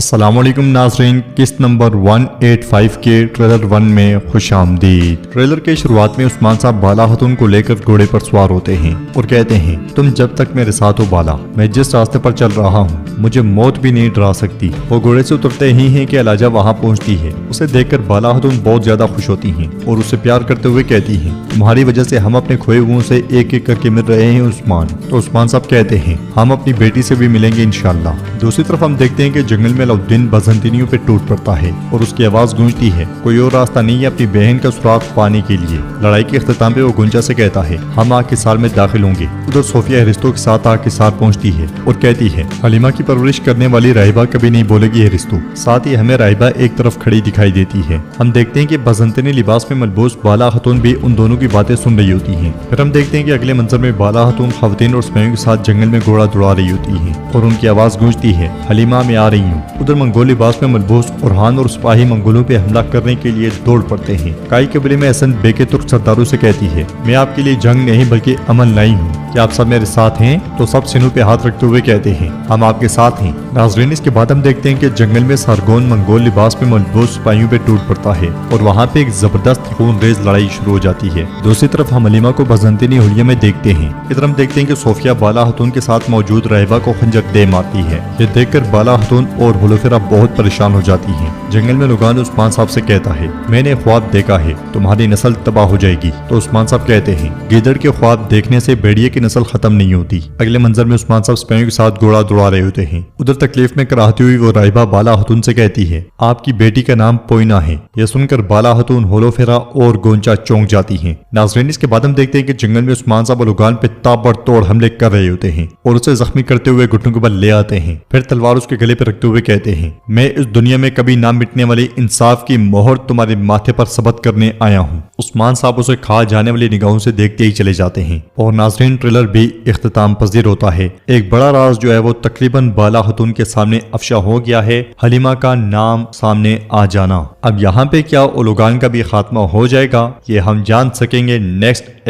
السلام علیکم ناظرین، قسط نمبر 185 کے ٹریلر 1 میں خوش آمدید۔ ٹریلر کے شروعات میں عثمان صاحب بالا خاتون کو لے کر گھوڑے پر سوار ہوتے ہیں اور کہتے ہیں، تم جب تک میرے ساتھ ہو بالا، میں جس راستے پر چل رہا ہوں مجھے موت بھی نہیں ڈرا سکتی۔ وہ گھوڑے سے اترتے ہی ہیں کہ علاجہ وہاں پہنچتی ہے۔ اسے دیکھ کر بالا خاتون بہت زیادہ خوش ہوتی ہیں اور اسے پیار کرتے ہوئے کہتی ہیں، تمہاری وجہ سے ہم اپنے کھوئے ہوئے سے ایک ایک کر کے مل رہے ہیں عثمان۔ تو عثمان صاحب کہتے ہیں، ہم اپنی بیٹی سے بھی ملیں گے انشاءاللہ۔ دوسری طرف ہم دیکھتے ہیں کہ جنگل میں علاؤدین بازنطینیوں پہ ٹوٹ پڑتا ہے اور اس کی آواز گونجتی ہے، کوئی اور راستہ نہیں ہے اپنی بہن کا سراغ پانے کے لیے۔ لڑائی کے اختتام پہ وہ گنجا سے کہتا ہے، ہم آگ کے سال میں داخل ہوں گے۔ ادھر صوفیہ ہرستو کے ساتھ آگ کے سال پہنچتی ہے اور کہتی ہے، حلیمہ کی پرورش کرنے والی راہبہ کبھی نہیں بولے گی ہرستو۔ ساتھ ہی ہمیں راہبہ ایک طرف کھڑی دکھائی دیتی ہے۔ ہم دیکھتے ہیں کہ بازنطینی لباس میں ملبوس بالا خاتون بھی ان دونوں کی باتیں سن رہی ہوتی ہیں۔ پھر ہم دیکھتے ہیں کہ اگلے منظر میں بالا خاتون خواتین اور سپاہیوں کے ساتھ جنگل میں گھوڑا دوڑا رہی ہوتی ہیں اور ان کی آواز گونجتی ہے، حلیمہ میں آ رہی ہوں۔ ادھر منگول لباس میں ملبوس اورحان اور سپاہی منگولوں پہ حملہ کرنے کے لیے دوڑ پڑتے ہیں۔ کائی قبیلے میں حسن بے کے ترک سرداروں سے کہتی ہے، میں آپ کے لیے جنگ نہیں بلکہ امن لائی ہوں، کیا آپ سب میرے ساتھ ہیں؟ تو سب سینوں پہ ہاتھ رکھتے ہوئے کہتے ہیں، ہم آپ کے ساتھ ہیں۔ ناظرین، اس کے بعد ہم دیکھتے ہیں کہ جنگل میں سارگون منگول لباس میں ملبوس سپاہیوں پہ ٹوٹ پڑتا ہے اور وہاں پہ ایک زبردست خون ریز لڑائی شروع ہو جاتی ہے۔ دوسری طرف ہم حلیمہ کو بازنطینی حلیہ میں دیکھتے ہیں۔ ادھر ہم دیکھتے ہیں کہ صوفیہ بالا خاتون کے ساتھ موجود راہبہ کو خنجر دے مارتی ہے۔ یہ دیکھ کر بالا خاتون اور حلیفرہ بہت پریشان ہو جاتی ہیں۔ جنگل میں لوگان عثمان صاحب سے کہتا ہے، میں نے خواب دیکھا ہے، تمہاری نسل تباہ ہو جائے گی۔ تو عثمان صاحب کہتے ہیں، گیدڑ کے خواب دیکھنے سے بھیڑیے کی نسل ختم نہیں ہوتی۔ اگلے منظر میں عثمان صاحب سپاہیوں کے ساتھ گھوڑا دوڑا رہے ہوتے ہیں۔ ادھر تکلیف میں کراہتی ہوئی وہ راہبہ بالا خاتون سے کہتی ہے، آپ کی بیٹی کا نام پوئنا ہے۔ یہ سن کر بالا خاتون ہولوفیرا اور گونچا چونک جاتی ہیں۔ ناظرین، اس کے بعد ہم دیکھتے ہیں کہ جنگل میں عثمان صاحب لوگان پہ تابڑ توڑ حملے کر رہے ہوتے ہیں اور اسے زخمی کرتے ہوئے گھٹنوں کے بل لے آتے ہیں۔ پھر تلوار اس کے گلے پہ رکھتے ہوئے کہتے ہیں، میں اس دنیا میں کبھی نہ مٹنے والی انصاف کی مہر تمہارے ماتھے پر ثبت کرنے آیا ہوں۔ عثمان صاحب اسے کھا جانے والی نگاہوں سے دیکھتے ہی چلے جاتے ہیں اور ناظرین، ٹریلر بھی اختتام پذیر ہوتا ہے۔ ایک بڑا راز جو ہے وہ تقریباً بالا خاتون کے سامنے افشا ہو گیا ہے، حلیمہ کا نام سامنے آ جانا۔ اب یہاں پہ کیا اولوگان کا بھی خاتمہ ہو جائے گا، یہ ہم جان سکیں گے نیکسٹ